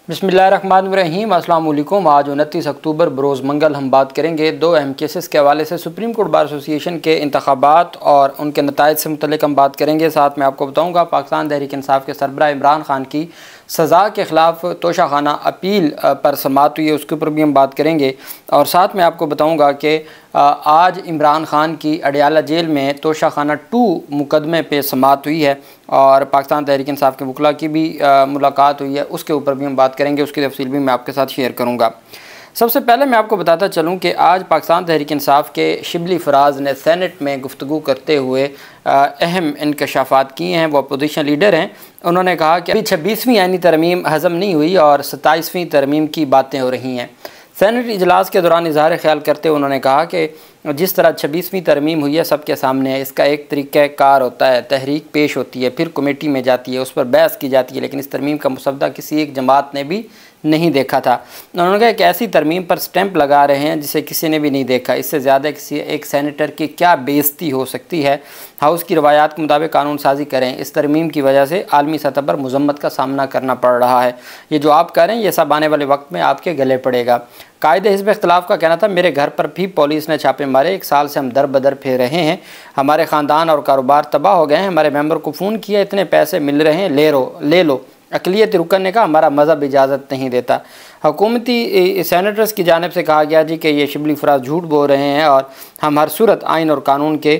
बिस्मिल्लाहिर्रहमानिर्रहीम। अस्सलाम वालेकुम। आज 29 अक्टूबर बरोज़ मंगल हम बात करेंगे दो अहम केसेस के हवाले से। सुप्रीम कोर्ट बार एसोसिएशन के इंतखाबात और उनके नताइज से मुतल्लिक़ हम बात करेंगे। साथ में आपको बताऊंगा पाकिस्तान तहरीक इंसाफ के सरबराह इमरान खान की सज़ा के ख़िलाफ़ तोशाखाना अपील पर समाअत हुई है, उसके ऊपर भी हम बात करेंगे। और साथ में आपको बताऊंगा कि आज इमरान खान की अडियाला जेल में तोशाखाना 2 मुकदमे पे समाअत हुई है और पाकिस्तान तहरीक इंसाफ के वकला की भी मुलाकात हुई है, उसके ऊपर भी हम बात करेंगे। उसकी तफसील भी मैं आपके साथ शेयर करूँगा। सबसे पहले मैं आपको बताता चलूँ कि आज पाकिस्तान तहरीक इंसाफ के शिबली फराज ने सेनेट में गुफ्तगू करते हुए अहम इंकशाफात किए हैं। वो अपोजिशन लीडर हैं। उन्होंने कहा कि अभी 26वीं आईनी तरमीम हज़म नहीं हुई और 27वीं तरमीम की बातें हो रही हैं। सेनेट इजलास के दौरान इजहार ख्याल करते हुए उन्होंने कहा कि जिस तरह 26वीं तरमीम हुई है सबके सामने है, इसका एक तरीक़ाकार होता है, तहरीक पेश होती है, फिर कमेटी में जाती है, उस पर बहस की जाती है, लेकिन इस तरमीम का मुसद्दा किसी एक जमात ने भी नहीं देखा था। उन्होंने कहा कि ऐसी तरमीम पर स्टैंप लगा रहे हैं जिसे किसी ने भी नहीं देखा। इससे ज़्यादा किसी एक सेनेटर की क्या बेइज्जती हो सकती है। हाउस की रवायात के मुताबिक कानून साजी करें। इस तरमीम की वजह से आलमी सतह पर मजम्मत का सामना करना पड़ रहा है। ये जो आप कह रहे हैं ये सब आने वाले वक्त में आपके गले पड़ेगा। कायदे हिज़्ब इख्तिलाफ का कहना था, मेरे घर पर भी पुलिस ने छापे मारे, 1 साल से हम दर बदर फिर रहे हैं, हमारे ख़ानदान और कारोबार तबाह हो गए हैं, हमारे मेंबर को फ़ोन किया, इतने पैसे मिल रहे हैं, ले लो। अक़लियत रुकन ने कहा हमारा मज़हब इजाज़त नहीं देता। हुकूमती सैनेटर्स की जानिब से कहा गया जी कि ये शिबली फराज झूठ बोल रहे हैं और हम हर सूरत आइन और कानून के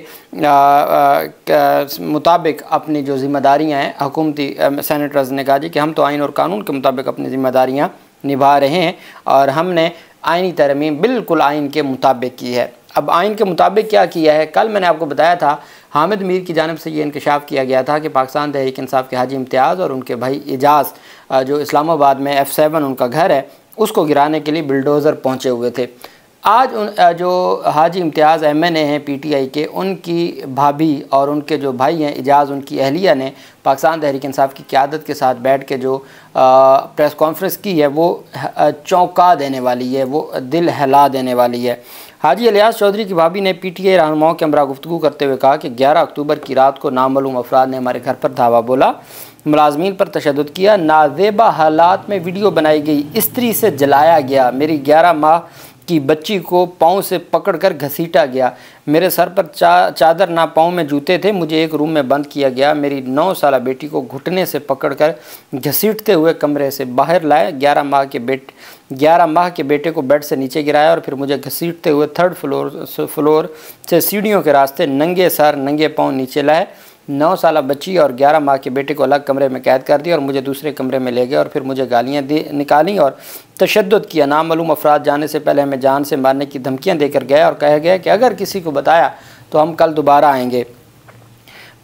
मुताबिक अपनी जो ज़िम्मेदारियाँ हैं, हुकूमती सैनेटर्स ने कहा जी कि हम तो आइन और कानून के मुताबिक अपनी ज़िम्मेदारियाँ निभा रहे हैं और हमने आइनी तरमीम बिल्कुल आइन के मुताबिक की है। अब आइन के मुताबिक क्या किया है? कल मैंने आपको बताया था हामिद मीर की जानिब से ये इंकशाफ किया गया था कि पाकिस्तान तहरीक इंसाफ के हाजी इम्तियाज़ और उनके भाई एजाज़ जो इस्लामाबाद में F7 उनका घर है उसको गिराने के लिए बिल्डोज़र पहुँचे हुए थे। आज जो हाजी इम्तियाज़ MNA हैं PTI के, उनकी भाभी और उनके जो भाई हैं एजाज़, उनकी अहलिया ने पाकिस्तान तहरीक इंसाफ की क़यादत के साथ बैठ के जो प्रेस कॉन्फ्रेंस की है वो चौंका देने वाली है, वो दिल हिला देने वाली है। हाजी इलियास चौधरी की भाभी ने PTI रहनुमाओं के हमरा गुफ्तगू करते हुए कहा कि 11 अक्टूबर की रात को नामालूम अफराद ने हमारे घर पर धावा बोला, मुलाजमीन पर तशद्दुद किया, नाजेबा हालात में वीडियो बनाई गई, स्त्री से जलाया गया, मेरी 11 माह की बच्ची को पाँव से पकड़कर घसीटा गया, मेरे सर पर चादर ना पाँव में जूते थे, मुझे एक रूम में बंद किया गया, मेरी 9 साला बेटी को घुटने से पकड़कर घसीटते हुए कमरे से बाहर लाए, 11 माह के बेटे को बेड से नीचे गिराया और फिर मुझे घसीटते हुए 3rd फ्लोर से सीढ़ियों के रास्ते नंगे सर नंगे पाँव नीचे लाए, 9 साला बच्ची और 11 माह के बेटे को अलग कमरे में कैद कर दिया और मुझे दूसरे कमरे में ले गए और फिर मुझे गालियाँ निकाली और तशद्दुद किया। नामालूम अफराद जाने से पहले हमें जान से मारने की धमकियाँ देकर गए और कहा गया कि अगर किसी को बताया तो हम कल दोबारा आएंगे।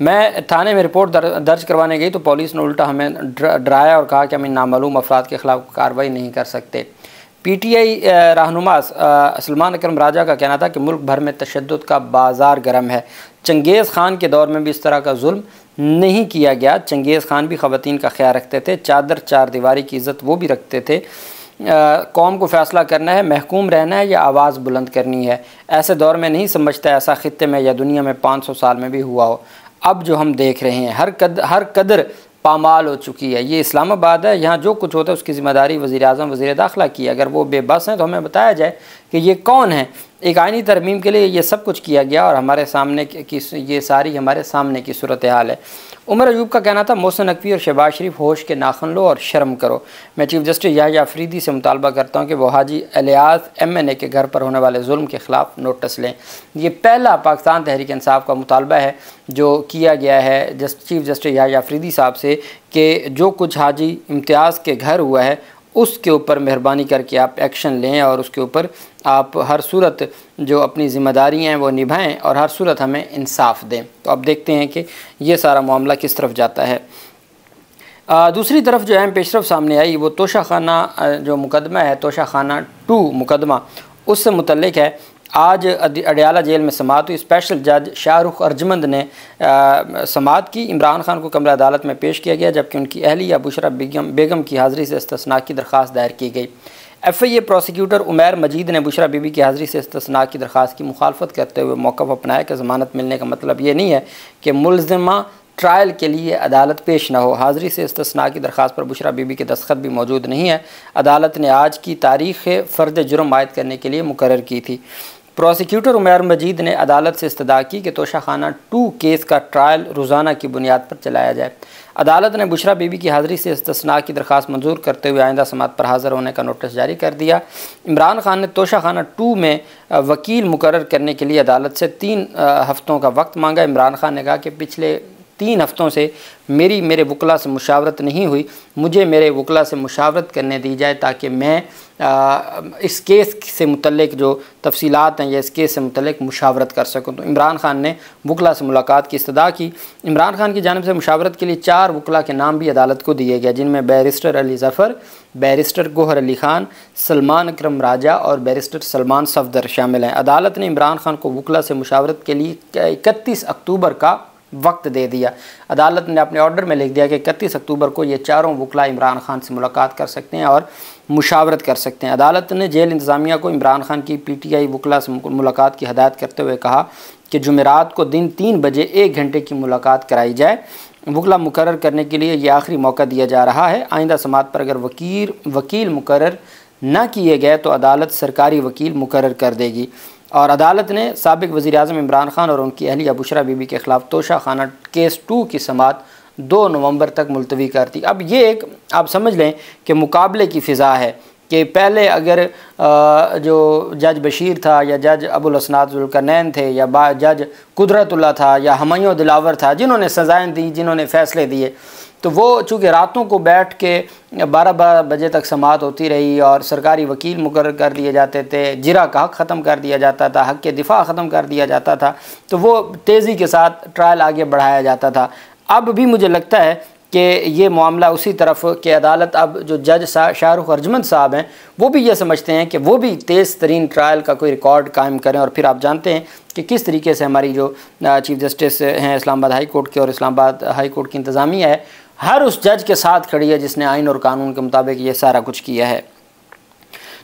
मैं थाने में रिपोर्ट दर्ज करवाने गई तो पुलिस ने उल्टा हमें डराया और कहा कि हम इन नामालूम अफराद के ख़िलाफ़ कार्रवाई नहीं कर सकते। PTI रहनुमा सलमान अकरम राजा का कहना था कि मुल्क भर में तशद्दुद का बाज़ार गर्म है। चंगेज़ ख़ान के दौर में भी इस तरह का जुल्म नहीं किया गया। चंगेज़ ख़ान भी ख़वातीन का ख्याल रखते थे, चादर चार दीवारी की इज़्ज़त वो भी रखते थे। कौम को फ़ैसला करना है, महकूम रहना है या आवाज़ बुलंद करनी है। ऐसे दौर में नहीं समझता ऐसा ख़ित्ते में या दुनिया में 500 साल में भी हुआ हो। अब जो हम देख रहे हैं हर कदर पामाल हो चुकी है। ये इस्लामाबाद है, यहाँ जो कुछ होता है उसकी ज़िम्मेदारी वज़ीर-ए-आज़म वज़ीर दाखिला की। अगर वो बेबस हैं तो हमें बताया जाए कि ये कौन है। एक आइनी तरमीम के लिए ये सब कुछ किया गया और हमारे सामने की ये सारी हमारे सामने की सूरत हाल है। उमर अयूब का कहना था, मोहसिन नकवी और शहबाज शरीफ होश के नाखन लो और शर्म करो। मैं चीफ जस्टिस याह्या अफरीदी से मुतालबा करता हूँ कि वो हाजी इलियास MNA के घर पर होने वाले जुल्म के ख़िलाफ़ नोटिस लें। ये पहला पाकिस्तान तहरीक इंसाफ का मुतालबा है जो किया गया है चीफ जस्टिस याह्या अफरीदी साहब से कि जो कुछ हाजी इम्तियाज़ के घर हुआ है उसके ऊपर मेहरबानी करके आप एक्शन लें और उसके ऊपर आप हर सूरत जो अपनी ज़िम्मेदारियाँ हैं वो निभाएं और हर सूरत हमें इंसाफ दें। तो अब देखते हैं कि ये सारा मामला किस तरफ जाता है। दूसरी तरफ जो अहम पेशरफ सामने आई वो तोशाखाना जो मुकदमा है, तोशाखाना 2 मुकदमा, उससे मुतल्लिक है। आज अडियाला जेल में समाअत हुई। स्पेशल जज शाहरुख अर्जमंद ने समाअत की। इमरान खान को कमरा अदालत में पेश किया गया जबकि उनकी अहलिया बुशरा बेगम की हाज़िरी से इस्तिस्ना की दरख्वास्त दायर की गई। FIA प्रोसिक्यूटर उमैर मजीद ने बुशरा बीबी की हाज़िरी से इस्तिस्ना की दरख्वास्त की मुखालफत करते हुए मौक़िफ़ अपनाया कि ज़मानत मिलने का मतलब ये नहीं है कि मुलज़िमा ट्रायल के लिए अदालत पेश न हो। हाज़िरी से इस्तिस्ना की दरख्वास्त पर बुशरा बीबी के दस्तखत भी मौजूद नहीं है। अदालत ने आज की तारीख़ फ़र्द जुर्म आयद करने के लिए मुकर्रर की थी। प्रोसिक्यूटर उमर मजीद ने अदालत से इस्तदा की कि तोशाखाना 2 केस का ट्रायल रोज़ाना की बुनियाद पर चलाया जाए। अदालत ने बुशरा बीबी की हाज़िरी से इस्तिस्ना की दरख्वास्त मंजूर करते हुए आइंदा समात पर हाज़िर होने का नोटिस जारी कर दिया। इमरान खान ने तोशाखाना 2 में वकील मुकर्रर करने के लिए अदालत से 3 हफ़्तों का वक्त मांगा। इमरान खान ने कहा कि पिछले 3 हफ़्तों से मेरे वकला से मुशावरत नहीं हुई, मुझे मेरे वकला से मुशावरत करने दी जाए ताकि मैं इस केस से मुतल्लिक जो तफसीलात हैं या इस केस से मुतल्लिक मुशावरत कर सकूँ। तो इमरान खान ने वकला से मुलाकात की इस्तदा की। इमरान खान की जानिब से मुशावरत के लिए 4 वकला के नाम भी अदालत को दिए गए, जिनमें बैरिस्टर अली ज़फ़र, बैरिस्टर गोहर अली ख़ान, सलमान अकरम राजा और बैरिस्टर सलमान सफदर शामिल हैं। अदालत ने इमरान खान को वकला से मुशावरत के लिए 31 अक्टूबर का वक्त दे दिया। अदालत ने अपने ऑर्डर में लिख दिया कि 31 अक्टूबर को ये चारों वकला इमरान खान से मुलाकात कर सकते हैं और मुशावरत कर सकते हैं। अदालत ने जेल इंतज़ामिया को इमरान खान की PTI वकला से मुलाकात की हदायत करते हुए कहा कि जुमेरात को दिन 3 बजे 1 घंटे की मुलाकात कराई जाए। वकला मुकर्रर करने के लिए ये आखिरी मौका दिया जा रहा है। आइंदा समात पर अगर वकील मुकर्रर न किए गए तो अदालत सरकारी वकील मुकर्रर कर देगी। और अदालत ने साबिक वज़ीर-ए-आज़म इमरान खान और उनकी अहलिया बुशरा बीबी के ख़िलाफ़ तोशाखाना केस 2 की समात 2 नवंबर तक मुलतवी कर दी। अब ये एक आप समझ लें कि मुकाबले की फ़िज़ा है कि पहले अगर जो जज बशीर था या जज अबुल हसनात ज़ुल्करनैन थे या जज कुदरतुल्लाह था या हुमायूं दिलावर था, जिन्होंने सज़ाएँ दी, जिन्होंने फ़ैसले दिए, तो वो चूँकि रातों को बैठ के 12 बजे तक समात होती रही और सरकारी वकील मुकर्रर कर दिए जाते थे, जिरा का हक़ ख़त्म कर दिया जाता था, हक़ के दिफ़ा ख़त्म कर दिया जाता था, तो वो तेज़ी के साथ ट्रायल आगे बढ़ाया जाता था। अब भी मुझे लगता है कि ये मामला उसी तरफ कि अदालत अब जो जज शाहरुख अर्जमंद साहब हैं वो भी ये समझते हैं कि वो भी तेज़ तरीन ट्रायल का कोई रिकॉर्ड कायम करें। और फिर आप जानते हैं कि किस तरीके से हमारी जो चीफ़ जस्टिस हैं इस्लामाबाद हाई कोर्ट के और इस्लामाबाद हाई कोर्ट की इंतज़ामिया है, हर उस जज के साथ खड़ी है जिसने आइन और कानून के मुताबिक ये सारा कुछ किया है।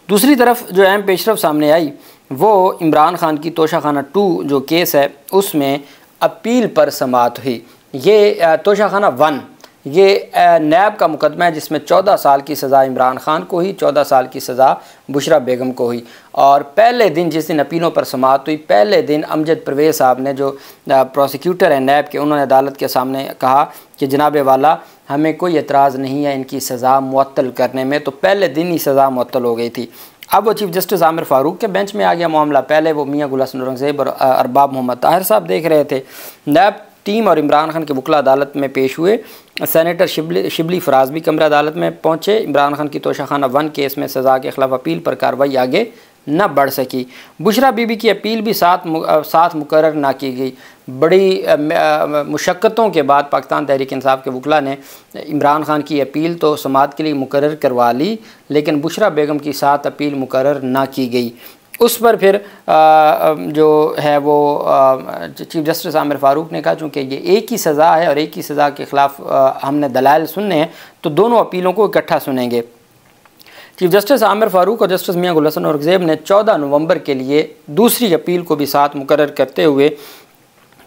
दूसरी तरफ जो अहम पेशरफ सामने आई वो इमरान खान की तोशाखाना 2 जो केस है उसमें अपील पर समात हुई। ये तोशाखाना 1 ये नैब का मुकदमा है जिसमें 14 साल की सज़ा इमरान खान को हुई, 14 साल की सज़ा बुशरा बेगम को हुई। और पहले दिन जिस दिन अपीलों पर समात हुई, पहले दिन अमजद परवेज़ साहब ने जो प्रोसिक्यूटर हैं नैब के, उन्होंने अदालत के सामने कहा कि जनाब वाला हमें कोई एतराज़ नहीं है इनकी सज़ा मुअत्तल करने में। तो पहले दिन ही सज़ा मुअत्तल हो गई थी। अब वो चीफ़ जस्टिस आमिर फ़ारूक के बेंच में आ गया मामला। पहले वो मियाँ गुल हसन औरंगज़ेब और अरबाब मोहम्मद ताहिर साहब देख रहे थे। नैब टीम और इमरान खान के वकला अदालत में पेश हुए। सेनेटर शिबली फराज भी कमरा अदालत में पहुँचे। इमरान खान की तोशाखाना 1 केस में सज़ा के ख़िलाफ़ अपील पर कार्रवाई आगे न बढ़ सकी। बुशरा बीबी की अपील भी साथ मुकर्रर ना की गई। बड़ी मुशक्क़तों के बाद पाकिस्तान तहरीक इंसाफ के वकला ने इमरान खान की अपील तो समात के लिए मुकर्रर करवा ली, लेकिन बुशरा बेगम की साथ अपील मुकर्रर ना की गई। उस पर फिर जो है वो चीफ़ जस्टिस आमिर फ़ारूक ने कहा चूँकि ये एक ही सज़ा है और एक ही सज़ा के ख़िलाफ़ हमने दलाइल सुनने हैं तो दोनों अपीलों को इकट्ठा सुनेंगे। चीफ़ जस्टिस आमिर फ़ारूक और जस्टिस मियाँ गुल हसन औरंगज़ेब ने 14 नवंबर के लिए दूसरी अपील को भी साथ मुकर्रर करते हुए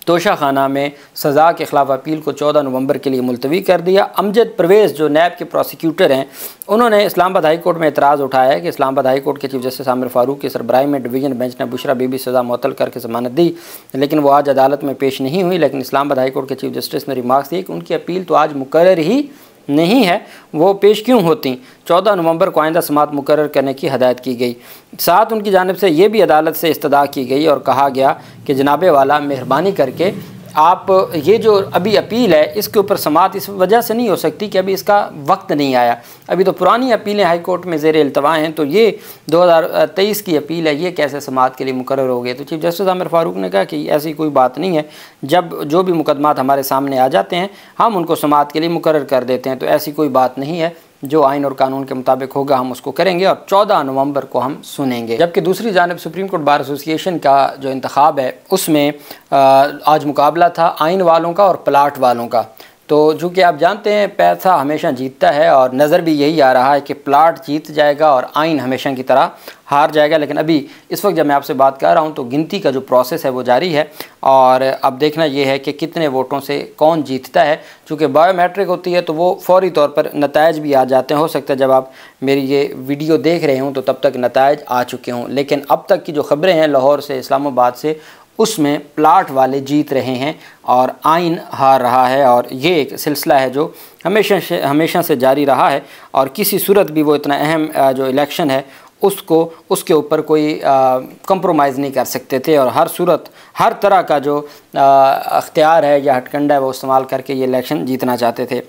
तोशाखाना में सज़ा के ख़िलाफ़ अपील को 14 नवंबर के लिए मुलतवी कर दिया। अमजद परवेज़ जो नैब के प्रोसिक्यूटर हैं उन्होंने इस्लामाबाद हाई कोर्ट में एतराज़ उठाया है कि इस्लामाबाद हाई कोर्ट के चीफ़ जस्टिस आमिर फ़ारूक की सरबराही में डिवीज़न बेंच ने बुशरा बीबी सज़ा मुअत्तल करके ज़मानत दी, लेकिन वो आज अदालत में पेश नहीं हुई। लेकिन इस्लामाबाद हाई कोर्ट के चीफ़ जस्टिस ने रिमार्क्स दिए कि उनकी अपील तो आज मुकर्रर ही नहीं है, वो पेश क्यों होती। 14 नवंबर को आइंदा समात मुकर्रर करने की हदायत की गई। साथ उनकी जानिब से ये भी अदालत से इस्तदा की गई और कहा गया कि जनाबे वाला मेहरबानी करके आप ये जो अभी अपील है इसके ऊपर समात इस वजह से नहीं हो सकती कि अभी इसका वक्त नहीं आया, अभी तो पुरानी अपीलें हाई कोर्ट में ज़ेर इल्तवा हैं, तो ये 2023 की अपील है, ये कैसे समात के लिए मुकर्रर हो गए। तो चीफ़ जस्टिस आमिर फ़ारूक ने कहा कि ऐसी कोई बात नहीं है, जब जो भी मुकदमात हमारे सामने आ जाते हैं हम उनको समात के लिए मुकर्रर कर देते हैं, तो ऐसी कोई बात नहीं है, जो आइन और कानून के मुताबिक होगा हम उसको करेंगे और 14 नवंबर को हम सुनेंगे। जबकि दूसरी जानिब सुप्रीम कोर्ट बार एसोसिएशन का जो इंतखाब है उसमें आज मुकाबला था आइन वालों का और प्लाट वालों का। तो चूँकि आप जानते हैं पैसा हमेशा जीतता है और नज़र भी यही आ रहा है कि प्लाट जीत जाएगा और आइन हमेशा की तरह हार जाएगा। लेकिन अभी इस वक्त जब मैं आपसे बात कर रहा हूं तो गिनती का जो प्रोसेस है वो जारी है और अब देखना ये है कि कितने वोटों से कौन जीतता है। चूँकि बायोमेट्रिक होती है तो वो फौरी तौर पर नताइज भी आ जाते हैं। हो सकता है जब आप मेरी ये वीडियो देख रहे हों तो तब तक नताइज आ चुके हों, लेकिन अब तक की जो ख़बरें हैं लाहौर से, इस्लामाबाद से, उसमें प्लाट वाले जीत रहे हैं और आइन हार रहा है। और ये एक सिलसिला है जो हमेशा से जारी रहा है और किसी सूरत भी वो इतना अहम जो इलेक्शन है उसके ऊपर कोई कंप्रोमाइज़ नहीं कर सकते थे और हर सूरत हर तरह का जो अख्तियार है या हथकंडा है वो इस्तेमाल करके ये इलेक्शन जीतना चाहते थे।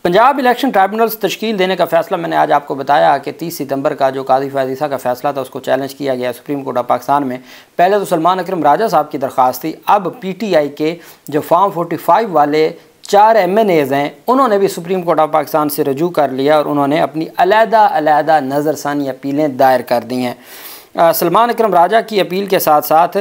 पंजाब इलेक्शन ट्राइब्यूनल्स तश्कील देने का फ़ैसला मैंने आज आपको बताया कि 30 सितंबर का जो काजी फ़ैज़ ईसा का फ़ैसला था उसको चैलेंज किया गया सुप्रीम कोर्ट ऑफ पाकिस्तान में। पहले तो सलमान अकरम राजा साहब की दरख्वास्त थी, अब PTI के जो फॉर्म 45 वाले 4 MNAs हैं उन्होंने भी सुप्रीम कोर्ट ऑफ पाकिस्तान से रजू कर लिया और उन्होंने अपनी अलहदा नज़रसानी अपीलें दायर कर दी हैं। सलमान अकरम राजा की अपील के साथ साथ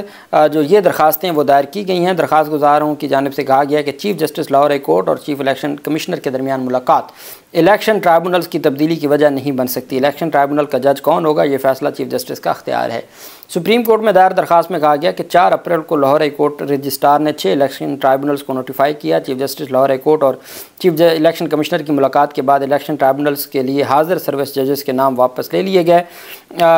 जो ये दरख्वास्तें वो दायर की गई हैं, दरख्वास्त गुजारों की जानिब से कहा गया कि chief justice Lahore high court और चीफ़ इलेक्शन कमिश्नर के दरमियान मुलाकात इलेक्शन ट्राइब्यूनल्स की तब्दीली की वजह नहीं बन सकती। इलेक्शन ट्राइब्यूनल का जज कौन होगा ये फ़ैसला चीफ़ जस्टिस का अख्तियार है। सुप्रीम कोर्ट में दायर दरख्वास्त में कहा गया कि 4 अप्रैल को लाहौर हाई कोर्ट रजिस्ट्रार ने 6 इलेक्शन ट्राइब्यूनल्स को नोटिफाई किया। Chief justice Lahore high court और चीफ इलेक्शन कमिश्नर की मुलाकात के बाद इलेक्शन ट्राइब्यूनल्स के लिए हाजिर सर्विस जजेस के नाम वापस ले लिए गए।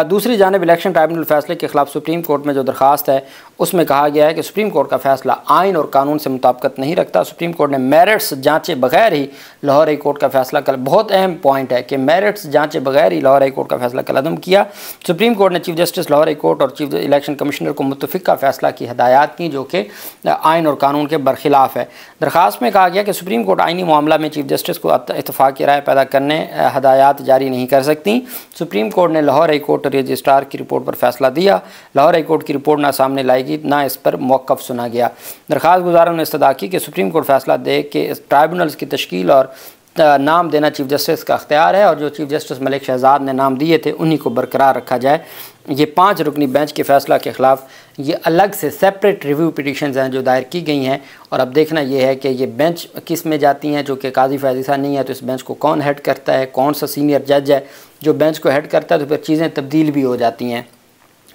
दूसरी जानिब इलेक्शन ट्राइब्यूनल फैसले के खिलाफ सुप्रीम कोर्ट में जो दरख्वास्त है उसमें कहा गया है कि सुप्रीम कोर्ट का फैसला आइन और कानून से मुताबिकत नहीं रखता। सुप्रीम कोर्ट ने मेरिट्स जांचे बगैर ही लाहौर हाई कोर्ट का फैसला कल, बहुत अहम पॉइंट है कि मेरिट्स जांचे बगैर ही लाहौर हाई कोर्ट का फैसला कलअदम किया। सुप्रीम कोर्ट ने chief justice Lahore high court और चीफ इलेक्शन कमिश्नर को मुतफिका फैसला की हदायत की जो कि आइन और कानून के बरखिलाफ है। दरख्वास्त में कहा गया कि सुप्रीम कोर्ट आइनी मामला में चीफ जस्टिस को इत्तफाक की राय पैदा करने हदायत जारी नहीं कर सकती। सुप्रीम कोर्ट ने लाहौर हाई कोर्ट रजिस्ट्रार की रिपोर्ट पर फैसला दिया। लाहौर हाई कोर्ट की रिपोर्ट ना सामने लाएगी ना इस पर मौक़िफ़ सुना गया। दरख्वास्त गुजारों ने इस्तदा की कि सुप्रीम कोर्ट फैसला दे कि इस ट्राइब्यूनल्स की तश्कील और नाम देना चीफ जस्टिस का अख्तियार है और जो चीफ जस्टिस मलिक शहजाद ने नाम दिए थे उन्हीं को बरकरार रखा जाए। ये 5 रुकनी बेंच के फ़ैसला के ख़िलाफ़ ये अलग से सेपरेट रिव्यू पिटिशंस हैं जो दायर की गई हैं और अब देखना ये है कि ये बेंच किस में जाती हैं। जो कि काजी फ़ैज़ ईसा नहीं है तो इस बेंच को कौन हेड करता है, कौन सा सीनियर जज है जो बेंच को हेड करता है, तो फिर चीज़ें तब्दील भी हो जाती हैं।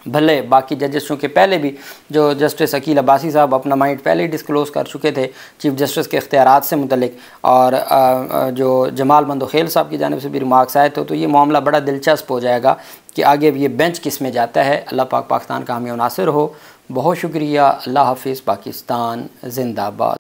भले बाकी जजेस के पहले भी जो जस्टिस अकील अब्बासी साहब अपना माइंड पहले ही डिस्क्लोज़ कर चुके थे चीफ जस्टिस के इख्तियारात से मुतलिक और जो जमाल बंदोखेल साहब की जानिब से भी रिमार्क्स आए थे, तो ये मामला बड़ा दिलचस्प हो जाएगा कि आगे ये बेंच किस में जाता है। अल्लाह पाक पाकिस्तान का हामी नासिर हो। बहुत शुक्रिया। अल्लाह हाफिज़। पाकिस्तान जिंदाबाद।